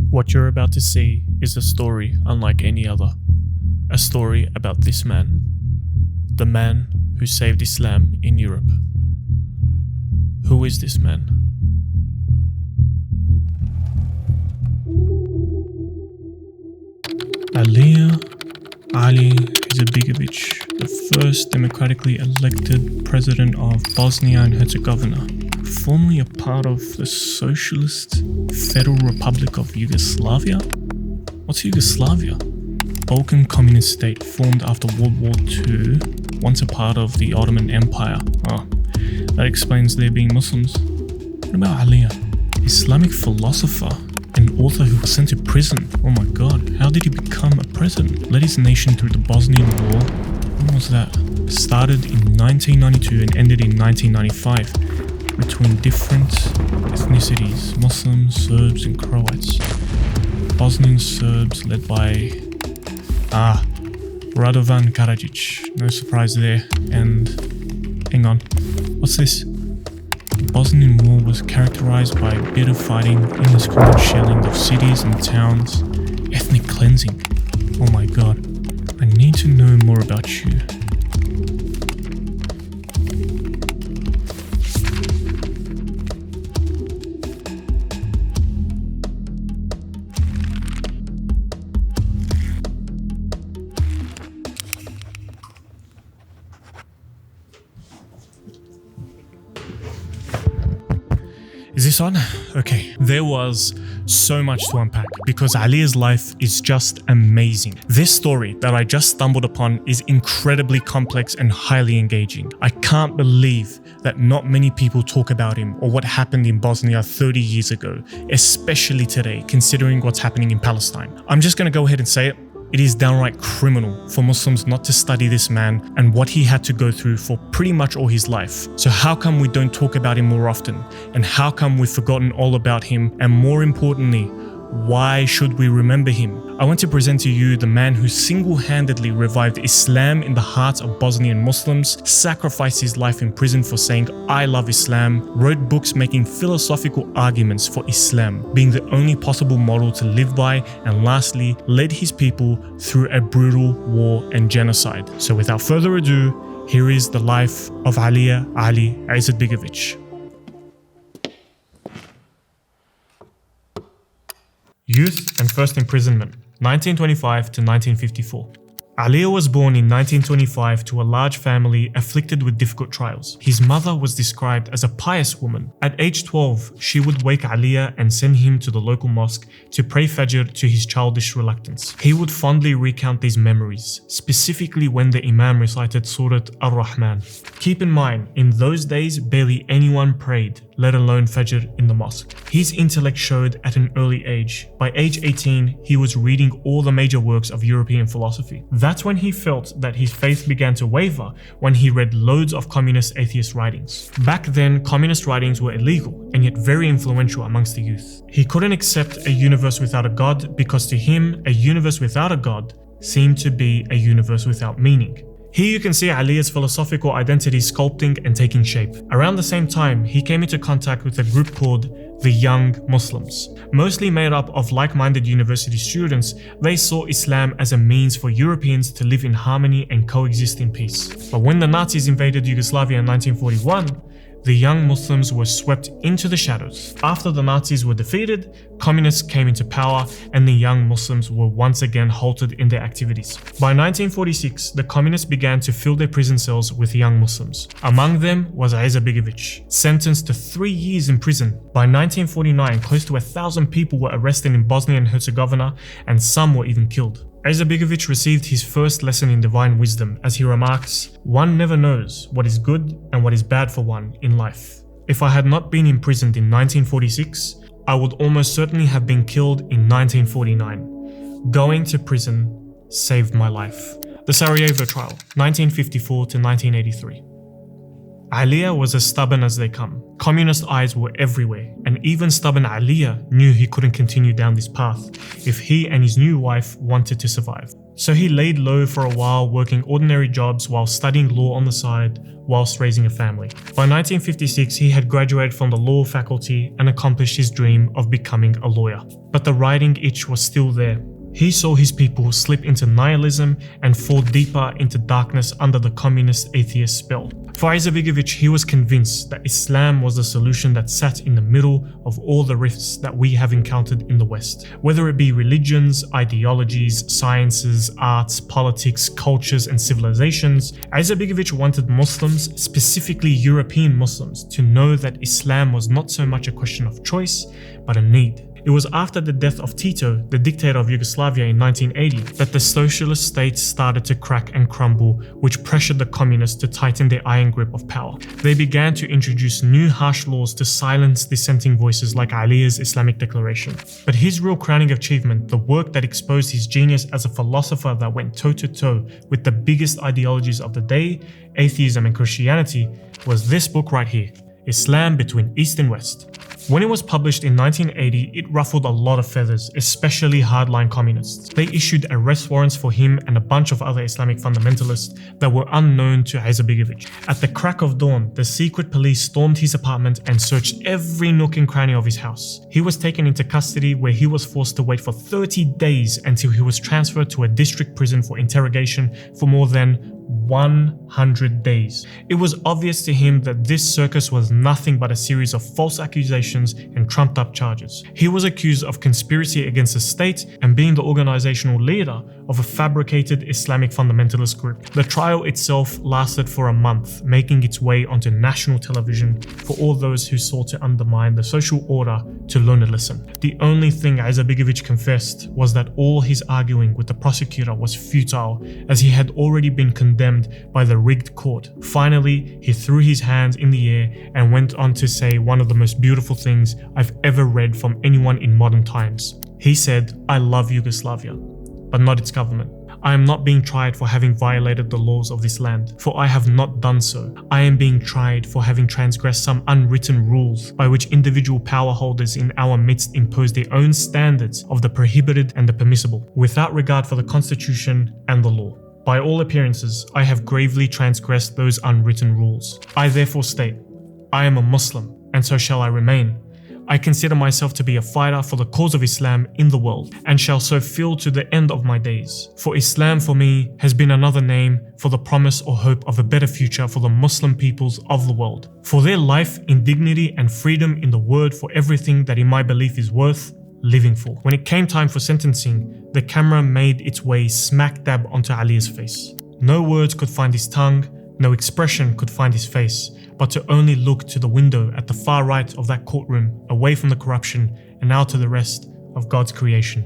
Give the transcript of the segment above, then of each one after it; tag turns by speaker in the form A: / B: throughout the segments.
A: What you're about to see is a story unlike any other. A story about this man. The man who saved Islam in Europe. Who is this man? Alija Ali Izetbegovic, the first democratically elected president of Bosnia and Herzegovina, formerly a part of the Socialist Federal Republic of Yugoslavia? What's Yugoslavia? Balkan communist state formed after World War II, once a part of the Ottoman Empire. Oh, that explains there being Muslims. What about Alija? Islamic philosopher and author who was sent to prison. Oh my god, how did he become a president? Led his nation through the Bosnian War. When was that? Started in 1992 and ended in 1995. Between different ethnicities, Muslims, Serbs and Croats. Bosnian Serbs led by Radovan Karadzic, no surprise there. And hang on, what's this? The Bosnian War was characterized by bitter fighting, indiscriminate shelling of cities and towns, ethnic cleansing. Oh my god, I need to know more about you. Is this on? Okay. There was so much to unpack because Alija's life is just amazing. This story that I just stumbled upon is incredibly complex and highly engaging. I can't believe that not many people talk about him or what happened in Bosnia 30 years ago, especially today, considering what's happening in Palestine. I'm just going to go ahead and say it. It is downright criminal for Muslims not to study this man and what he had to go through for pretty much all his life. So how come we don't talk about him more often? And how come we've forgotten all about him? And more importantly, why should we remember him? I want to present to you the man who single-handedly revived Islam in the hearts of Bosnian Muslims, sacrificed his life in prison for saying, "I love Islam," wrote books making philosophical arguments for Islam, being the only possible model to live by, and lastly, led his people through a brutal war and genocide. So without further ado, here is the life of Alija Ali Izetbegovic. Youth and first imprisonment, 1925 to 1954. Alija was born in 1925 to a large family afflicted with difficult trials. His mother was described as a pious woman. At age 12, she would wake Alija and send him to the local mosque to pray Fajr to his childish reluctance. He would fondly recount these memories, specifically when the Imam recited Surat Ar-Rahman. Keep in mind, in those days, barely anyone prayed, let alone Fajr in the mosque. His intellect showed at an early age. By age 18, he was reading all the major works of European philosophy. That's when he felt that his faith began to waver, when he read loads of communist atheist writings. Back then, communist writings were illegal and yet very influential amongst the youth. He couldn't accept a universe without a god because to him, a universe without a god seemed to be a universe without meaning. Here you can see Alija's philosophical identity sculpting and taking shape. Around the same time, he came into contact with a group called the Young Muslims. Mostly made up of like-minded university students, they saw Islam as a means for Europeans to live in harmony and coexist in peace. But when the Nazis invaded Yugoslavia in 1941, the Young Muslims were swept into the shadows. After the Nazis were defeated, communists came into power and the Young Muslims were once again halted in their activities. By 1946, the communists began to fill their prison cells with Young Muslims. Among them was Izetbegovic, sentenced to 3 years in prison. By 1949, close to 1,000 people were arrested in Bosnia and Herzegovina and some were even killed. Izetbegovic received his first lesson in divine wisdom as he remarks, "One never knows what is good and what is bad for one in life. If I had not been imprisoned in 1946, I would almost certainly have been killed in 1949. Going to prison saved my life." The Sarajevo Trial, 1954 to 1983. Alija was as stubborn as they come. Communist eyes were everywhere, and even stubborn Alija knew he couldn't continue down this path if he and his new wife wanted to survive. So he laid low for a while, working ordinary jobs while studying law on the side, whilst raising a family. By 1956, he had graduated from the law faculty and accomplished his dream of becoming a lawyer. But the writing itch was still there. He saw his people slip into nihilism and fall deeper into darkness under the communist atheist spell. For Izetbegovic, he was convinced that Islam was the solution that sat in the middle of all the rifts that we have encountered in the West. Whether it be religions, ideologies, sciences, arts, politics, cultures, and civilizations, Izetbegovic wanted Muslims, specifically European Muslims, to know that Islam was not so much a question of choice, but a need. It was after the death of Tito, the dictator of Yugoslavia in 1980, that the socialist states started to crack and crumble, which pressured the communists to tighten their iron grip of power. They began to introduce new harsh laws to silence dissenting voices like Ali's Islamic Declaration. But his real crowning achievement, the work that exposed his genius as a philosopher that went toe-to-toe with the biggest ideologies of the day, atheism and Christianity, was this book right here, Islam Between East and West. When it was published in 1980, it ruffled a lot of feathers, especially hardline communists. They issued arrest warrants for him and a bunch of other Islamic fundamentalists that were unknown to Izetbegovic. At the crack of dawn, the secret police stormed his apartment and searched every nook and cranny of his house. He was taken into custody, where he was forced to wait for 30 days until he was transferred to a district prison for interrogation for more than 100 days. It was obvious to him that this circus was nothing but a series of false accusations and trumped up charges. He was accused of conspiracy against the state and being the organizational leader of a fabricated Islamic fundamentalist group. The trial itself lasted for a month, making its way onto national television for all those who sought to undermine the social order to learn to listen. The only thing Izetbegovic confessed was that all his arguing with the prosecutor was futile, as he had already been condemned by the rigged court. Finally, he threw his hands in the air and went on to say one of the most beautiful things I've ever read from anyone in modern times. He said, "I love Yugoslavia, but not its government. I am not being tried for having violated the laws of this land, for I have not done so. I am being tried for having transgressed some unwritten rules by which individual power holders in our midst impose their own standards of the prohibited and the permissible, without regard for the Constitution and the law. By all appearances, I have gravely transgressed those unwritten rules. I therefore state, I am a Muslim, and so shall I remain. I consider myself to be a fighter for the cause of Islam in the world, and shall so feel to the end of my days. For Islam for me has been another name for the promise or hope of a better future for the Muslim peoples of the world. For their life in dignity and freedom in the word for everything that in my belief is worth living for." When it came time for sentencing, the camera made its way smack dab onto Ali's face. No words could find his tongue, no expression could find his face, but to only look to the window at the far right of that courtroom, away from the corruption and out to the rest of God's creation.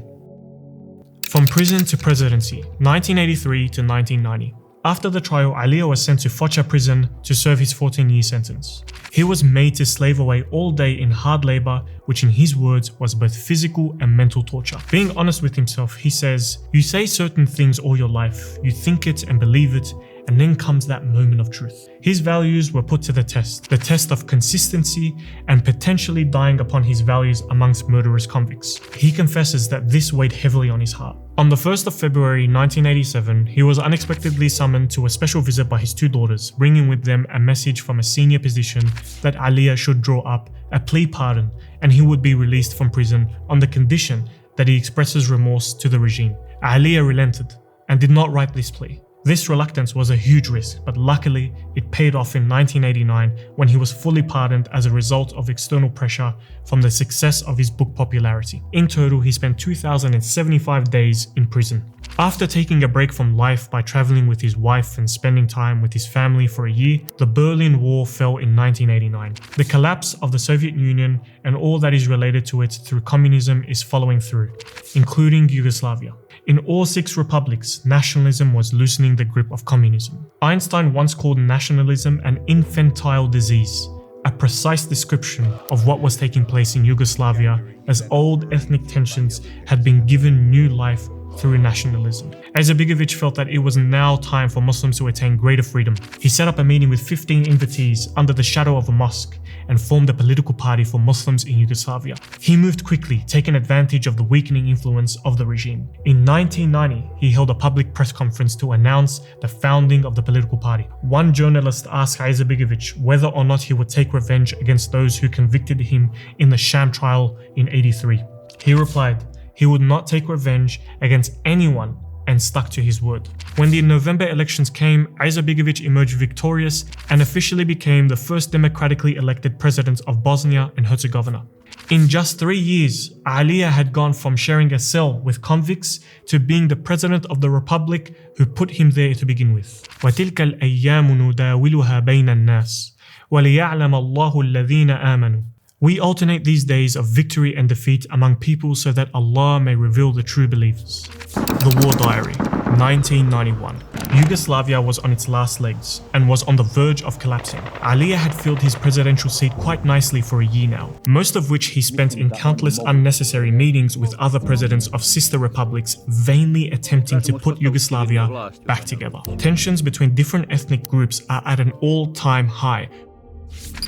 A: From prison to presidency, 1983 to 1990. After the trial, Alija was sent to Foča prison to serve his 14-year sentence. He was made to slave away all day in hard labor, which in his words was both physical and mental torture. Being honest with himself, he says, "You say certain things all your life, you think it and believe it, and then comes that moment of truth." His values were put to the test of consistency and potentially dying upon his values amongst murderous convicts. He confesses that this weighed heavily on his heart. On the 1st of February 1987, he was unexpectedly summoned to a special visit by his two daughters, bringing with them a message from a senior position that Alija should draw up a plea pardon and he would be released from prison on the condition that he expresses remorse to the regime. Alija relented and did not write this plea. This reluctance was a huge risk, but luckily it paid off in 1989 when he was fully pardoned as a result of external pressure from the success of his book popularity. In total, he spent 2,075 days in prison. After taking a break from life by traveling with his wife and spending time with his family for a year, the Berlin Wall fell in 1989. The collapse of the Soviet Union and all that is related to it through communism is following through, including Yugoslavia. In all 6 republics, nationalism was loosening the grip of communism. Einstein once called nationalism an infantile disease, a precise description of what was taking place in Yugoslavia as old ethnic tensions had been given new life through nationalism. Izetbegovic felt that it was now time for Muslims to attain greater freedom. He set up a meeting with 15 invitees under the shadow of a mosque and formed a political party for Muslims in Yugoslavia. He moved quickly, taking advantage of the weakening influence of the regime. In 1990, he held a public press conference to announce the founding of the political party. One journalist asked Izetbegovic whether or not he would take revenge against those who convicted him in the sham trial in '83. He replied he would not take revenge against anyone and stuck to his word. When the November elections came, Izetbegovic emerged victorious and officially became the first democratically elected president of Bosnia and Herzegovina. In just 3 years, Alija had gone from sharing a cell with convicts to being the president of the republic who put him there to begin with. وَتِلْكَ الْأَيَّامُ نُدَاوِلُهَا بَيْنَ النَّاسِ وَلِيَعْلَمَ اللَّهُ الَّذِينَ آمَنُوا. We alternate these days of victory and defeat among people so that Allah may reveal the true believers. The War Diary, 1991. Yugoslavia was on its last legs and was on the verge of collapsing. Alija had filled his presidential seat quite nicely for a year now, most of which he spent in countless unnecessary meetings with other presidents of sister republics, vainly attempting to put Yugoslavia back together. Tensions between different ethnic groups are at an all-time high.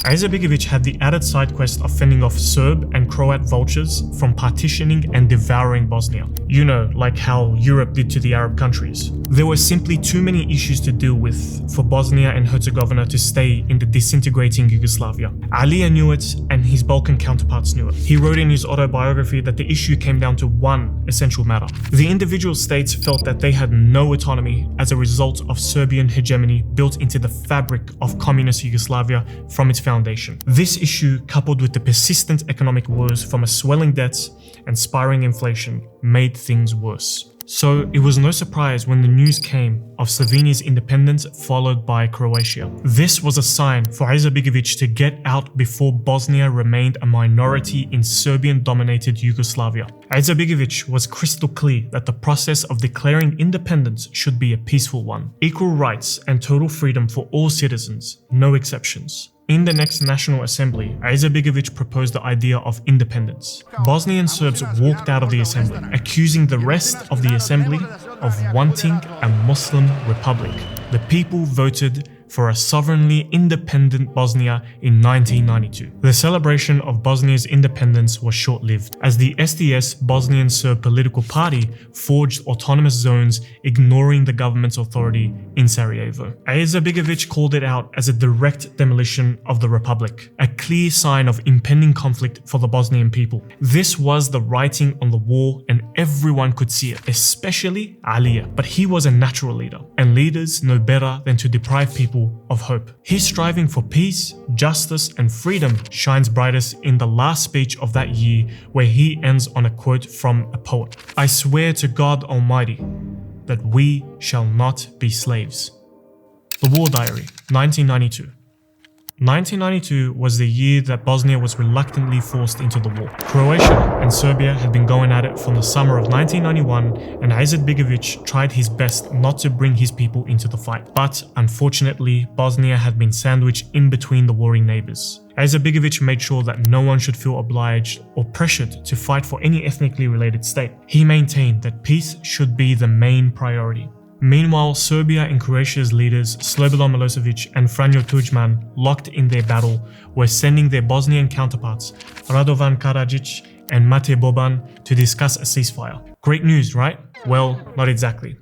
A: Izetbegovic had the added side quest of fending off Serb and Croat vultures from partitioning and devouring Bosnia. You know, like how Europe did to the Arab countries. There were simply too many issues to deal with for Bosnia and Herzegovina to stay in the disintegrating Yugoslavia. Alija knew it, and his Balkan counterparts knew it. He wrote in his autobiography that the issue came down to one essential matter. The individual states felt that they had no autonomy as a result of Serbian hegemony built into the fabric of communist Yugoslavia from its foundation. This issue, coupled with the persistent economic woes from a swelling debts and spiraling inflation, made things worse. So it was no surprise when the news came of Slovenia's independence followed by Croatia. This was a sign for Izetbegovic to get out before Bosnia remained a minority in Serbian-dominated Yugoslavia. Izetbegovic was crystal clear that the process of declaring independence should be a peaceful one. Equal rights and total freedom for all citizens, no exceptions. In the next National Assembly, Izetbegovic proposed the idea of independence. Bosnian Serbs walked out of the assembly, accusing the rest of the assembly of wanting a Muslim republic. The people voted for a sovereignly independent Bosnia in 1992. The celebration of Bosnia's independence was short-lived, as the SDS Bosnian Serb political party forged autonomous zones, ignoring the government's authority in Sarajevo. Izetbegovic called it out as a direct demolition of the republic, a clear sign of impending conflict for the Bosnian people. This was the writing on the wall, and everyone could see it, especially Alija. But he was a natural leader, and leaders know better than to deprive people of hope. His striving for peace, justice, and freedom shines brightest in the last speech of that year, where he ends on a quote from a poet. "I swear to God Almighty that we shall not be slaves." The War Diary, 1992. 1992 was the year that Bosnia was reluctantly forced into the war. Croatia and Serbia had been going at it from the summer of 1991, and Izetbegovic tried his best not to bring his people into the fight. But unfortunately, Bosnia had been sandwiched in between the warring neighbors. Izetbegovic made sure that no one should feel obliged or pressured to fight for any ethnically related state. He maintained that peace should be the main priority. Meanwhile, Serbia and Croatia's leaders, Slobodan Milosevic and Franjo Tuđman, locked in their battle, were sending their Bosnian counterparts, Radovan Karadzic and Mate Boban, to discuss a ceasefire. Great news, right? Well, not exactly,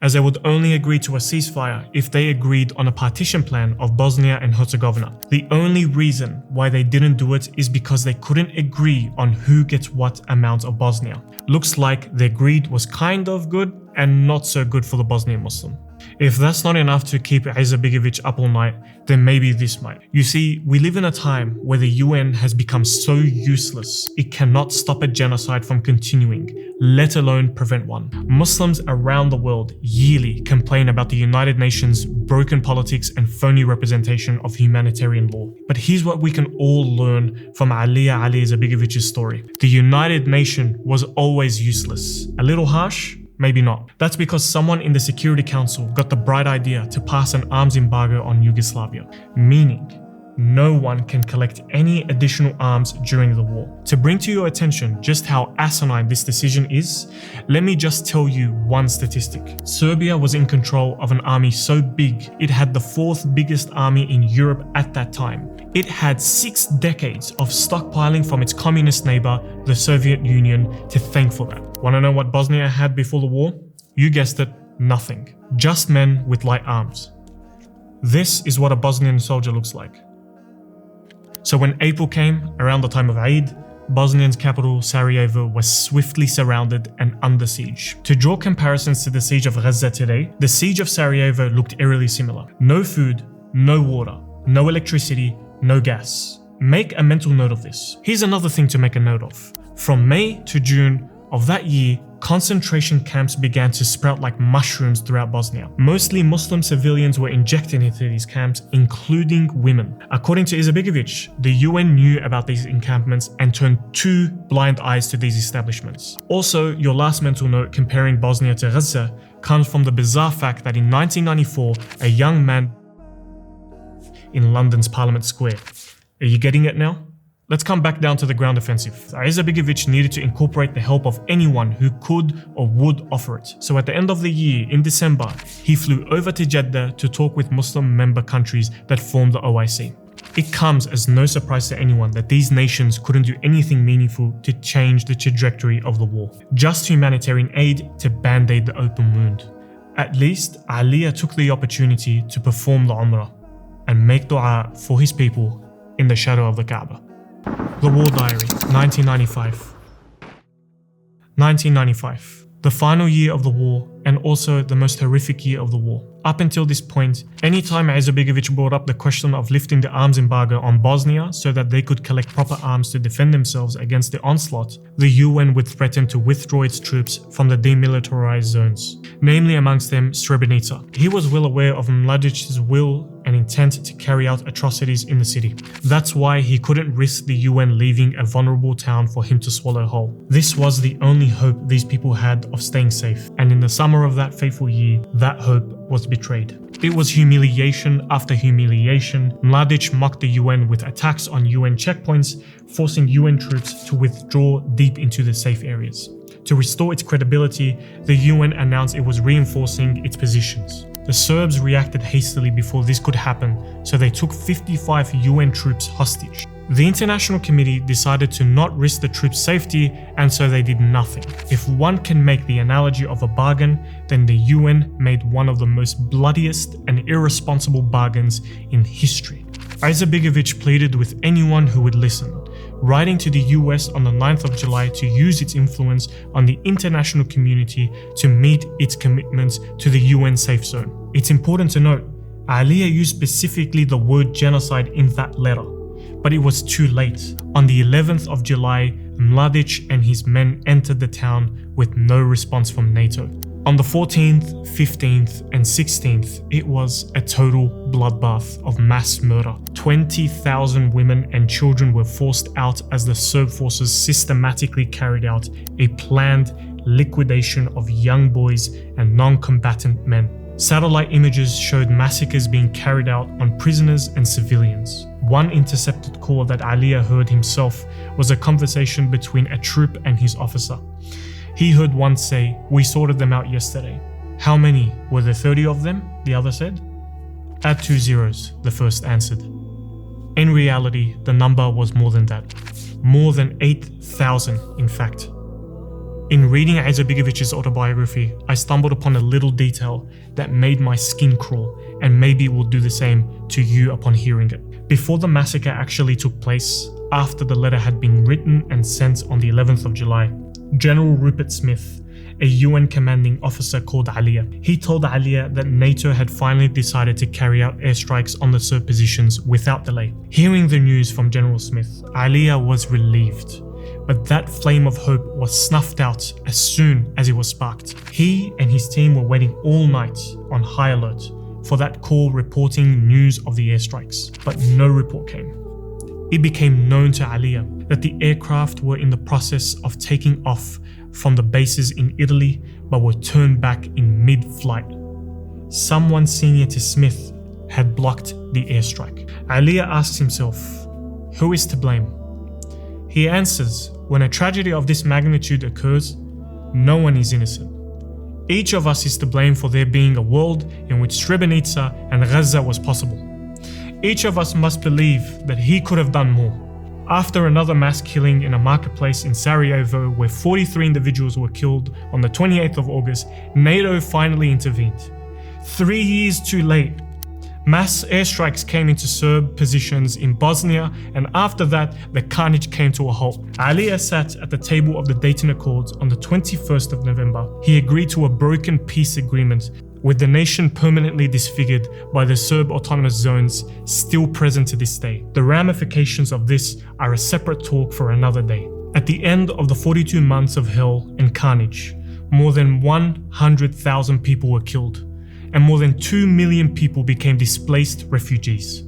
A: as they would only agree to a ceasefire if they agreed on a partition plan of Bosnia and Herzegovina. The only reason why they didn't do it is because they couldn't agree on who gets what amount of Bosnia. Looks like their greed was kind of good and not so good for the Bosnian Muslim. If that's not enough to keep Izetbegovic up all night, then maybe this might. You see, we live in a time where the UN has become so useless, it cannot stop a genocide from continuing, let alone prevent one. Muslims around the world yearly complain about the United Nations' broken politics and phony representation of humanitarian law. But here's what we can all learn from Alija Ali Izetbegovic's story. The United Nations was always useless. A little harsh? Maybe not. That's because someone in the Security Council got the bright idea to pass an arms embargo on Yugoslavia, meaning no one can collect any additional arms during the war. To bring to your attention just how asinine this decision is, let me just tell you one statistic. Serbia was in control of an army so big, it had the fourth biggest army in Europe at that time. It had 6 decades of stockpiling from its communist neighbor, the Soviet Union, to thank for that. Want to know what Bosnia had before the war? You guessed it, nothing. Just men with light arms. This is what a Bosnian soldier looks like. So when April came, around the time of Eid, Bosnia's capital, Sarajevo, was swiftly surrounded and under siege. To draw comparisons to the siege of Gaza today, the siege of Sarajevo looked eerily similar. No food, no water, no electricity, no gas. Make a mental note of this. Here's another thing to make a note of. From May to June of that year, concentration camps began to sprout like mushrooms throughout Bosnia. Mostly Muslim civilians were injected into these camps, including women. According to Izetbegovic, the UN knew about these encampments and turned 2 blind eyes to these establishments. Also, your last mental note comparing Bosnia to Gaza comes from the bizarre fact that in 1994, a young man in London's Parliament Square. Are you getting it now? Let's come back down to the ground offensive. Izetbegovic needed to incorporate the help of anyone who could or would offer it. So at the end of the year, in December, he flew over to Jeddah to talk with Muslim member countries that formed the OIC. It comes as no surprise to anyone that these nations couldn't do anything meaningful to change the trajectory of the war. Just humanitarian aid to band-aid the open wound. At least, Alija took the opportunity to perform the Umrah and make dua for his people in the shadow of the Kaaba. The War Diary, 1995. 1995, the final year of the war and also the most horrific year of the war. Up until this point, anytime Izetbegovic brought up the question of lifting the arms embargo on Bosnia so that they could collect proper arms to defend themselves against the onslaught, the UN would threaten to withdraw its troops from the demilitarized zones, namely amongst them Srebrenica. He was well aware of Mladic's will and intent to carry out atrocities in the city. That's why he couldn't risk the UN leaving a vulnerable town for him to swallow whole. This was the only hope these people had of staying safe, and in the summer of that fateful year, that hope was betrayed. It was humiliation after humiliation. Mladic mocked the UN with attacks on UN checkpoints, forcing UN troops to withdraw deep into the safe areas. To restore its credibility, the UN announced it was reinforcing its positions. The Serbs reacted hastily before this could happen, so they took 55 UN troops hostage. The International Committee decided to not risk the troops' safety, and so they did nothing. If one can make the analogy of a bargain, then the UN made one of the most bloodiest and irresponsible bargains in history. Izetbegovic pleaded with anyone who would listen, writing to the US on the 9th of July to use its influence on the international community to meet its commitments to the UN safe zone. It's important to note, Alija used specifically the word genocide in that letter, but it was too late. On the 11th of July, Mladic and his men entered the town with no response from NATO. On the 14th, 15th and 16th, it was a total bloodbath of mass murder. 20,000 women and children were forced out as the Serb forces systematically carried out a planned liquidation of young boys and non-combatant men. Satellite images showed massacres being carried out on prisoners and civilians. One intercepted call that Alija heard himself was a conversation between a troop and his officer. He heard one say, "We sorted them out yesterday." "How many? Were there 30 of them?" the other said. "Add 2 zeros, the first answered. In reality, the number was more than that. More than 8,000, in fact. In reading Izetbegovic's autobiography, I stumbled upon a little detail that made my skin crawl, and maybe it will do the same to you upon hearing it. Before the massacre actually took place, after the letter had been written and sent on the 11th of July, General Rupert Smith, a UN commanding officer, called Alija. He told Alija that NATO had finally decided to carry out airstrikes on the Serb positions without delay. Hearing the news from General Smith, Alija was relieved. But that flame of hope was snuffed out as soon as it was sparked. He and his team were waiting all night on high alert for that call reporting news of the airstrikes, but no report came. It became known to Alija that the aircraft were in the process of taking off from the bases in Italy, but were turned back in mid-flight. Someone senior to Smith had blocked the airstrike. Alija asks himself, who is to blame? He answers, when a tragedy of this magnitude occurs, no one is innocent. Each of us is to blame for there being a world in which Srebrenica and Gaza was possible. Each of us must believe that he could have done more. After another mass killing in a marketplace in Sarajevo where 43 individuals were killed on the 28th of August, NATO finally intervened. 3 years too late, mass airstrikes came into Serb positions in Bosnia, and after that, the carnage came to a halt. Alija sat at the table of the Dayton Accords on the 21st of November. He agreed to a broken peace agreement with the nation permanently disfigured by the Serb autonomous zones still present to this day. The ramifications of this are a separate talk for another day. At the end of the 42 months of hell and carnage, more than 100,000 people were killed, and more than 2 million people became displaced refugees.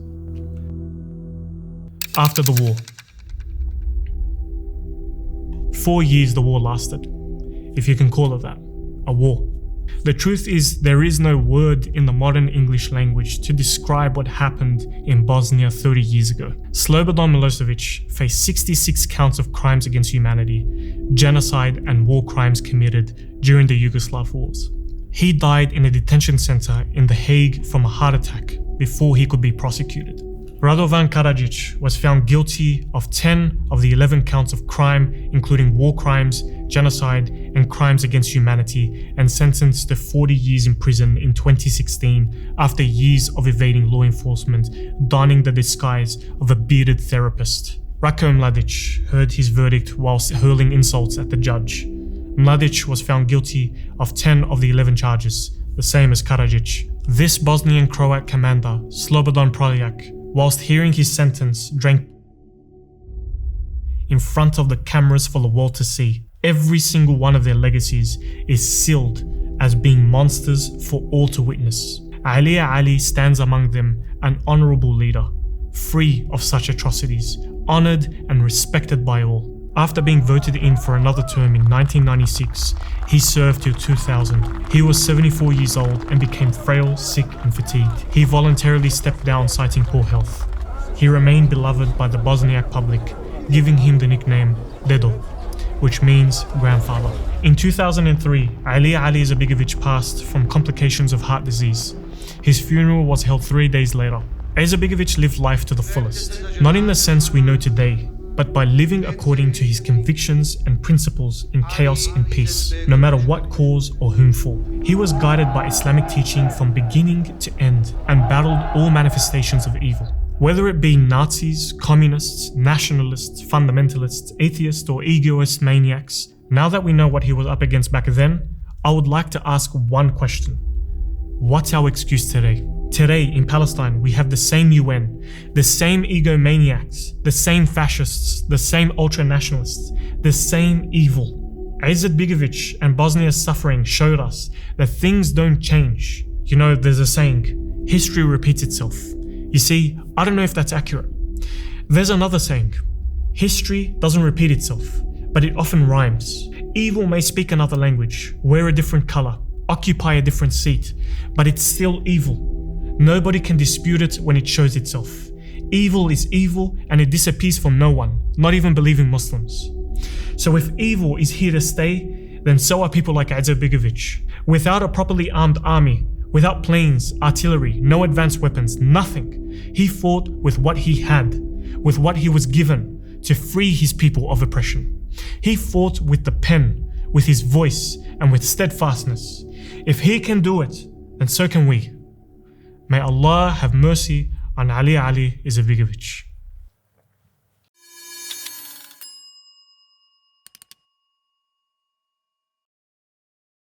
A: After the war. 4 years the war lasted, if you can call it that, a war. The truth is, there is no word in the modern English language to describe what happened in Bosnia 30 years ago. Slobodan Milosevic faced 66 counts of crimes against humanity, genocide and war crimes committed during the Yugoslav wars. He died in a detention center in The Hague from a heart attack before he could be prosecuted. Radovan Karadzic was found guilty of 10 of the 11 counts of crime, including war crimes, genocide, and crimes against humanity, and sentenced to 40 years in prison in 2016 after years of evading law enforcement, donning the disguise of a bearded therapist. Ratko Mladic heard his verdict whilst hurling insults at the judge. Mladic was found guilty of 10 of the 11 charges, the same as Karadzic. This Bosnian Croat commander, Slobodan Praljak, whilst hearing his sentence, drank in front of the cameras for the world to see. Every single one of their legacies is sealed as being monsters for all to witness. Alija Ali stands among them, an honourable leader, free of such atrocities, honoured and respected by all. After being voted in for another term in 1996, he served till 2000. He was 74 years old and became frail, sick and fatigued. He voluntarily stepped down citing poor health. He remained beloved by the Bosniak public, giving him the nickname Dedo, which means grandfather. In 2003, Alija Ali Izetbegovic passed from complications of heart disease. His funeral was held 3 days later. Izetbegovic lived life to the fullest, not in the sense we know today, but by living according to his convictions and principles in chaos and peace, no matter what cause or whom for. He was guided by Islamic teaching from beginning to end and battled all manifestations of evil. Whether it be Nazis, communists, nationalists, fundamentalists, atheists or egoist maniacs, now that we know what he was up against back then, I would like to ask one question. What's our excuse today? Today in Palestine, we have the same UN, the same egomaniacs, the same fascists, the same ultra-nationalists, the same evil. Izetbegovic and Bosnia's suffering showed us that things don't change. You know, there's a saying, history repeats itself. You see, I don't know if that's accurate. There's another saying, history doesn't repeat itself, but it often rhymes. Evil may speak another language, wear a different color, occupy a different seat, but it's still evil. Nobody can dispute it when it shows itself. Evil is evil and it disappears from no one, not even believing Muslims. So if evil is here to stay, then so are people like Izetbegovic. Without a properly armed army, without planes, artillery, no advanced weapons, nothing, he fought with what he had, with what he was given to free his people of oppression. He fought with the pen, with his voice and with steadfastness. If he can do it, then so can we. May Allah have mercy on Alija Ali Izetbegovic.